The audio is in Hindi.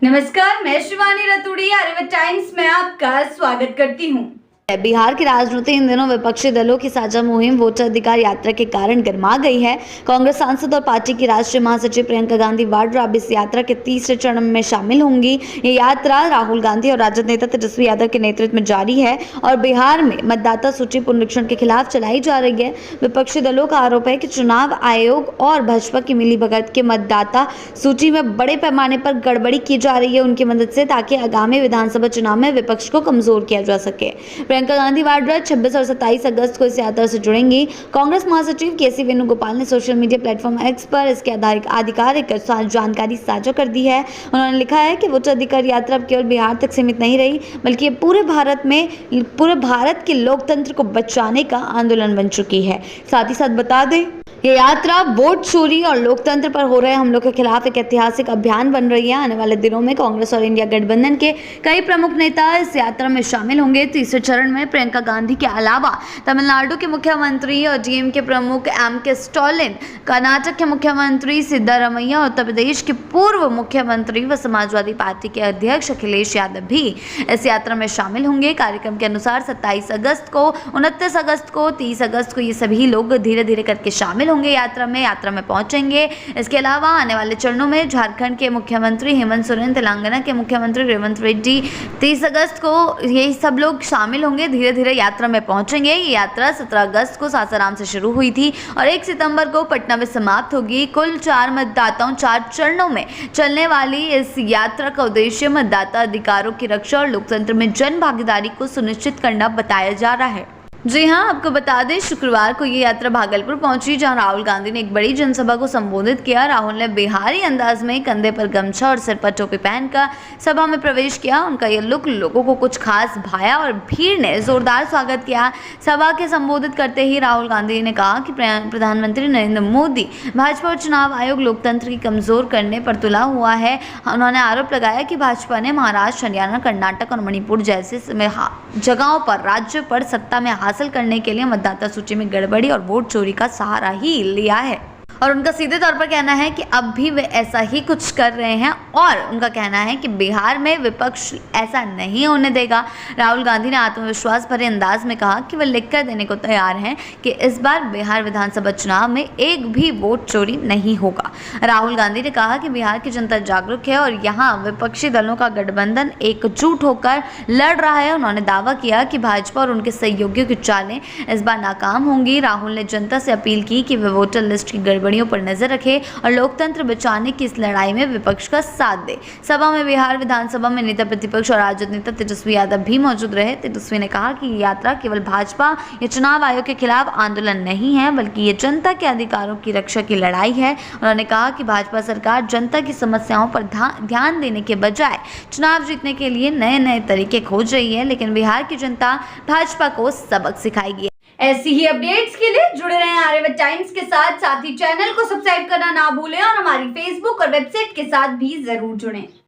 नमस्कार, मैं शिवानी रतूड़ी आर्यभट्ट टाइम्स में आपका स्वागत करती हूँ। बिहार की राजनीति इन दिनों विपक्षी दलों की साझा मुहिम वोटर अधिकार यात्रा के कारण गर्मा गई है। कांग्रेस सांसद और पार्टी की राष्ट्रीय महासचिव प्रियंका गांधी वाड्रा अब इस यात्रा के तीसरे चरण में शामिल होंगी। ये यात्रा राहुल गांधी और राजद नेता तेजस्वी यादव के नेतृत्व में जारी है और बिहार में मतदाता सूची पुनरीक्षण के खिलाफ चलाई जा रही है। विपक्षी दलों का आरोप है कि चुनाव आयोग और भाजपा की मिलीभगत के मतदाता सूची में बड़े पैमाने पर गड़बड़ी की जा रही है उनकी मदद से, ताकि आगामी विधानसभा चुनाव में विपक्ष को कमजोर किया जा सके। प्रियंका गांधी वाड्रा 26 और 27 अगस्त को इस यात्रा से जुड़ेंगी। कांग्रेस महासचिव के.सी. वेणुगोपाल ने सोशल मीडिया प्लेटफॉर्म एक्स पर इसकी आधिकारिक जानकारी साझा कर दी है। उन्होंने लिखा है कि वोटर अधिकार यात्रा अब केवल बिहार तक सीमित नहीं रही, बल्कि ये पूरे भारत के लोकतंत्र को बचाने का आंदोलन बन चुकी है। साथ ही साथ बता दें, ये यात्रा वोट चोरी और लोकतंत्र पर हो रहे हमलों के खिलाफ एक ऐतिहासिक अभियान बन रही है। आने वाले दिनों में कांग्रेस और इंडिया गठबंधन के कई प्रमुख नेता इस यात्रा में शामिल होंगे। तीसरे चरण में प्रियंका गांधी के अलावा तमिलनाडु के मुख्यमंत्री और डीएमके प्रमुख एम.के. स्टालिन, कर्नाटक के मुख्यमंत्री सिद्धारमैया, उत्तर प्रदेश के पूर्व मुख्यमंत्री व समाजवादी पार्टी के अध्यक्ष अखिलेश यादव भी इस यात्रा में शामिल होंगे। कार्यक्रम के अनुसार 27 अगस्त को, 29 अगस्त को, 30 अगस्त को ये सभी लोग धीरे धीरे करके शामिल होंगे, यात्रा में पहुंचेंगे। इसके अलावा आने वाले चरणों में झारखंड के मुख्यमंत्री हेमंत सोरेन, तेलंगाना के मुख्यमंत्री रेवंत रेड्डी, 30 अगस्त को ये सब लोग शामिल होंगे, धीरे धीरे यात्रा में पहुंचेंगे। ये यात्रा 17 अगस्त को सासाराम से शुरू हुई थी और 1 सितंबर को पटना में समाप्त होगी। कुल 4 चरणों में चलने वाली इस यात्रा का उद्देश्य मतदाता अधिकारों की रक्षा और लोकतंत्र में जन भागीदारी को सुनिश्चित करना बताया जा रहा है। जी हां, आपको बता दें, शुक्रवार को ये यात्रा भागलपुर पहुंची, जहां राहुल गांधी ने एक बड़ी जनसभा को संबोधित किया। राहुल ने बिहारी अंदाज में कंधे पर गमछा और सिर पर टोपी पहनकर सभा में प्रवेश किया। उनका ये लुक लोगों को कुछ खास भाया और भीड़ ने जोरदार स्वागत किया। सभा के संबोधित करते ही राहुल गांधी ने कहा कि प्रधानमंत्री नरेंद्र मोदी भाजपा और चुनाव आयोग लोकतंत्र की कमजोर करने पर तुला हुआ है। उन्होंने आरोप लगाया कि भाजपा ने महाराष्ट्र, हरियाणा, कर्नाटक और मणिपुर जैसे जगहों पर राज्य पर सत्ता में हासिल करने के लिए मतदाता सूची में गड़बड़ी और वोट चोरी का सहारा ही लिया है। और उनका सीधे तौर पर कहना है कि अब भी वे ऐसा ही कुछ कर रहे हैं और उनका कहना है कि बिहार में विपक्ष ऐसा नहीं होने देगा। राहुल गांधी ने आत्मविश्वास भरे अंदाज में कहा कि वे लिखकर देने को तैयार हैं कि इस बार बिहार विधानसभा चुनाव में एक भी वोट चोरी नहीं होगा। राहुल गांधी ने कहा कि बिहार की जनता जागरूक है और यहाँ विपक्षी दलों का गठबंधन एकजुट होकर लड़ रहा है। उन्होंने दावा किया कि भाजपा और उनके सहयोगियों की चालें इस बार नाकाम होंगी। राहुल ने जनता से अपील की कि वे वोटर लिस्ट की गड़बड़ियों पर नजर रखे और लोकतंत्र बचाने की इस लड़ाई में विपक्ष का साथ दे। सभा में बिहार विधानसभा में नेता प्रतिपक्ष और राजद नेता तेजस्वी यादव भी मौजूद रहे। तेजस्वी ने कहा कि ये यात्रा केवल भाजपा या चुनाव आयोग के खिलाफ आंदोलन नहीं है, बल्कि ये जनता के अधिकारों की रक्षा की लड़ाई है। उन्होंने कहा कि भाजपा सरकार जनता की समस्याओं पर ध्यान देने के बजाय चुनाव जीतने के लिए नए नए तरीके खोज रही है, लेकिन बिहार की जनता भाजपा को सबक सिखाएगी। ऐसी ही अपडेट्स के लिए जुड़े रहें आर्यभट्ट टाइम्स के साथ ही चैनल को सब्सक्राइब करना ना भूलें और हमारी फेसबुक और वेबसाइट के साथ भी जरूर जुड़ें।